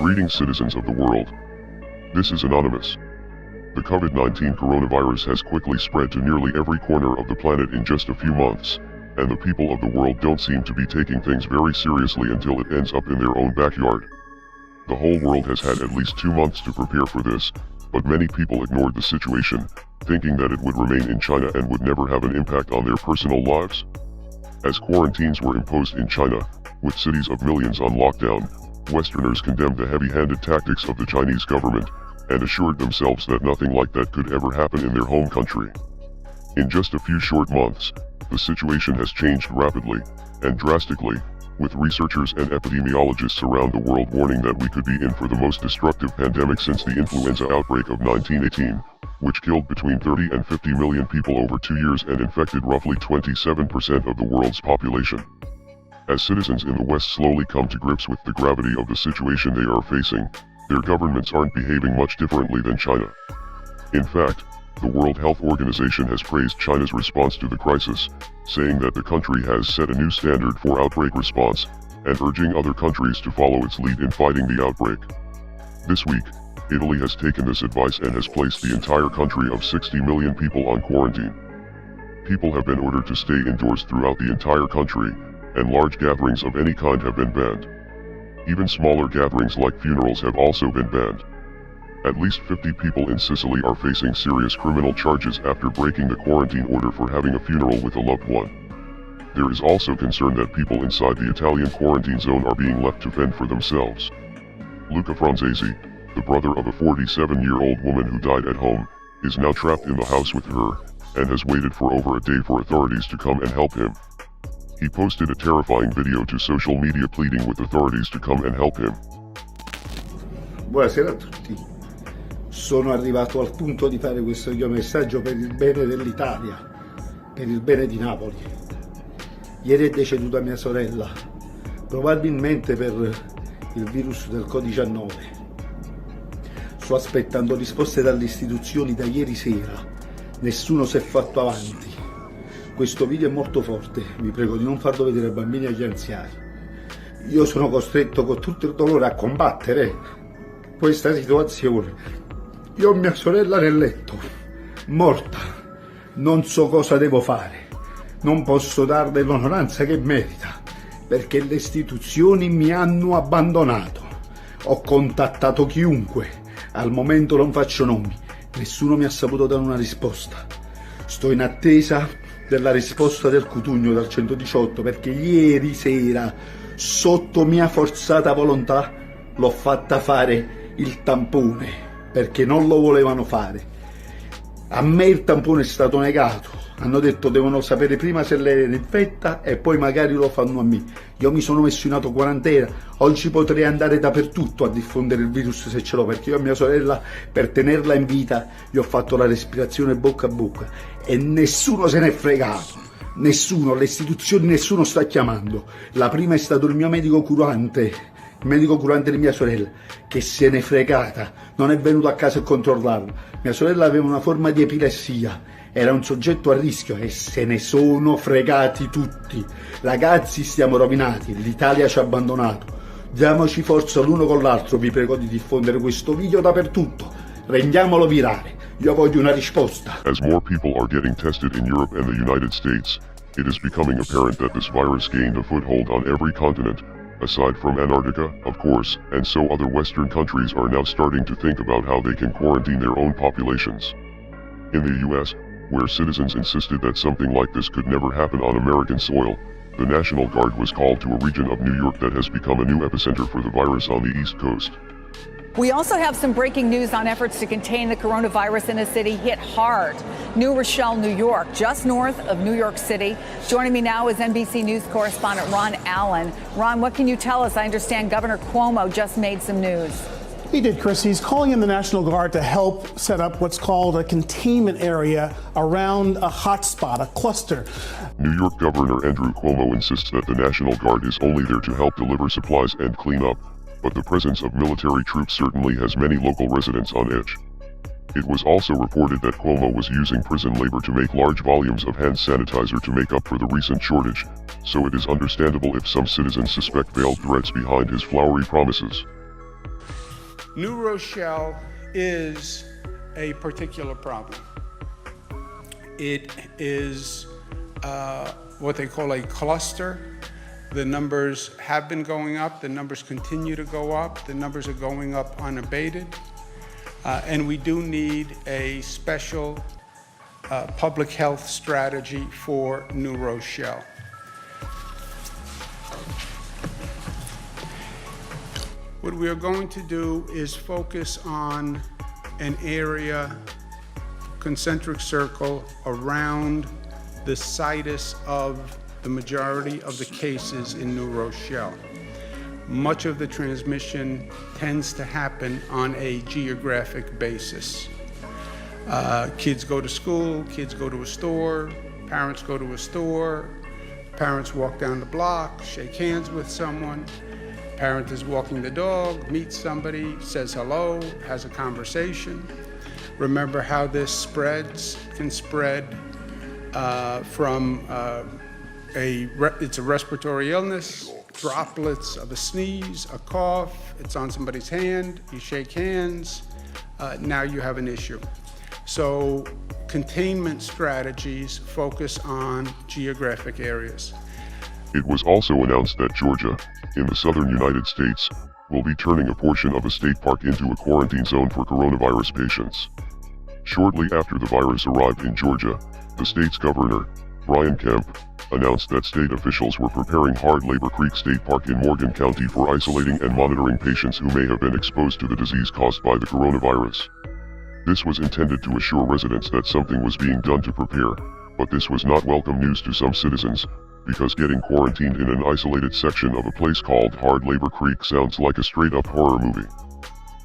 Greetings, citizens of the world. This is Anonymous. The COVID-19 coronavirus has quickly spread to nearly every corner of the planet in just a few months, and the people of the world don't seem to be taking things very seriously until it ends up in their own backyard. The whole world has had at least 2 months to prepare for this, but many people ignored the situation, thinking that it would remain in China and would never have an impact on their personal lives. As quarantines were imposed in China, with cities of millions on lockdown, Westerners condemned the heavy-handed tactics of the Chinese government, and assured themselves that nothing like that could ever happen in their home country. In just a few short months, the situation has changed rapidly, and drastically, with researchers and epidemiologists around the world warning that we could be in for the most destructive pandemic since the influenza outbreak of 1918, which killed between 30 and 50 million people over 2 years and infected roughly 27% of the world's population. As citizens in the West slowly come to grips with the gravity of the situation they are facing, their governments aren't behaving much differently than China. In fact, the World Health Organization has praised China's response to the crisis, saying that the country has set a new standard for outbreak response, and urging other countries to follow its lead in fighting the outbreak. This week, Italy has taken this advice and has placed the entire country of 60 million people on quarantine. People have been ordered to stay indoors throughout the entire country, and large gatherings of any kind have been banned. Even smaller gatherings like funerals have also been banned. At least 50 people in Sicily are facing serious criminal charges after breaking the quarantine order for having a funeral with a loved one. There is also concern that people inside the Italian quarantine zone are being left to fend for themselves. Luca Franzesi, the brother of a 47-year-old woman who died at home, is now trapped in the house with her, and has waited for over a day for authorities to come and help him. He posted a terrifying video to social media pleading with authorities to come and help him. Buonasera a tutti. Sono arrivato al punto di fare questo video messaggio per il bene dell'Italia, per il bene di Napoli. Ieri è deceduta mia sorella, probabilmente per il virus del Covid-19. Sto aspettando risposte dalle istituzioni da ieri sera. Nessuno si è fatto avanti. Questo video è molto forte, vi prego di non farlo vedere ai bambini e agli anziani. Io sono costretto con tutto il dolore a combattere questa situazione. Io ho mia sorella nel letto, morta. Non so cosa devo fare. Non posso darle l'onoranza che merita, perché le istituzioni mi hanno abbandonato. Ho contattato chiunque, al momento non faccio nomi. Nessuno mi ha saputo dare una risposta. Sto in attesa della risposta del Cutugno dal 118, perché ieri sera, sotto mia forzata volontà, l'ho fatta fare il tampone, perché non lo volevano fare. A me il tampone è stato negato, hanno detto devono sapere prima se lei era infetta e poi magari lo fanno a me. Io mi sono messo in autoquarantena, oggi potrei andare dappertutto a diffondere il virus se ce l'ho, perché io a mia sorella, per tenerla in vita, gli ho fatto la respirazione bocca a bocca e nessuno se n'è fregato, nessuno, le istituzioni, nessuno sta chiamando. La prima è stato il mio medico curante, il medico curante di mia sorella, che se n'è fregata, non è venuto a casa a controllarla. Mia sorella aveva una forma di epilessia, era un soggetto a rischio e se ne sono fregati tutti. Ragazzi, stiamo rovinati, l'Italia ci ha abbandonato. Diamoci forza l'uno con l'altro, vi prego di diffondere questo video dappertutto. Rendiamolo virale. Io voglio una risposta. As more people are getting tested in Europe and the United States, it is becoming apparent that this virus gained a foothold on every continent, aside from Antarctica, of course, and so other Western countries are now starting to think about how they can quarantine their own populations. In the US, where citizens insisted that something like this could never happen on American soil, the National Guard was called to a region of New York that has become a new epicenter for the virus on the East Coast. We also have some breaking news on efforts to contain the coronavirus in a city hit hard. New Rochelle, New York, just north of New York City. Joining me now is NBC News correspondent Ron Allen. Ron, what can you tell us? I understand Governor Cuomo just made some news. He did, Chris. He's calling in the National Guard to help set up what's called a containment area around a hotspot, a cluster. New York Governor Andrew Cuomo insists that the National Guard is only there to help deliver supplies and clean up, but the presence of military troops certainly has many local residents on edge. It was also reported that Cuomo was using prison labor to make large volumes of hand sanitizer to make up for the recent shortage, so it is understandable if some citizens suspect veiled threats behind his flowery promises. New Rochelle is a particular problem. It is what they call a cluster. The numbers have been going up, the numbers continue to go up, the numbers are going up unabated, and we do need a special public health strategy for New Rochelle. What we are going to do is focus on an area, concentric circle, around the situs of the majority of the cases in New Rochelle. Much of the transmission tends to happen on a geographic basis. Kids go to school, kids go to a store, parents go to a store, parents walk down the block, shake hands with someone, parent is walking the dog, meets somebody, says hello, has a conversation. Remember how this can spread from it's a respiratory illness, droplets of a sneeze, a cough, it's on somebody's hand, you shake hands, now you have an issue. So containment strategies focus on geographic areas. It was also announced that Georgia, in the southern United States, will be turning a portion of a state park into a quarantine zone for coronavirus patients. Shortly after the virus arrived in Georgia, the state's governor, Brian Kemp, announced that state officials were preparing Hard Labor Creek State Park in Morgan County for isolating and monitoring patients who may have been exposed to the disease caused by the coronavirus. This was intended to assure residents that something was being done to prepare, but this was not welcome news to some citizens, because getting quarantined in an isolated section of a place called Hard Labor Creek sounds like a straight-up horror movie.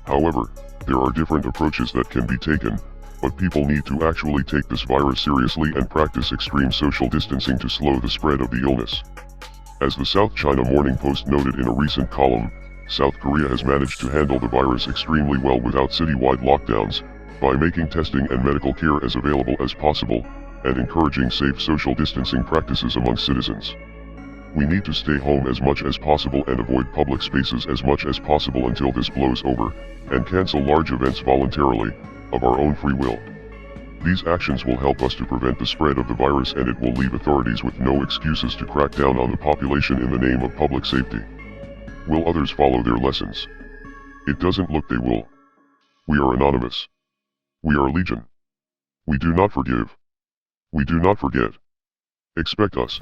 However, there are different approaches that can be taken, but people need to actually take this virus seriously and practice extreme social distancing to slow the spread of the illness. As the South China Morning Post noted in a recent column, South Korea has managed to handle the virus extremely well without citywide lockdowns, by making testing and medical care as available as possible, and encouraging safe social distancing practices among citizens. We need to stay home as much as possible and avoid public spaces as much as possible until this blows over, and cancel large events voluntarily, of our own free will. These actions will help us to prevent the spread of the virus, and it will leave authorities with no excuses to crack down on the population in the name of public safety. Will others follow their lessons? It doesn't look they will. We are anonymous. We are legion. We do not forgive. We do not forget. Expect us.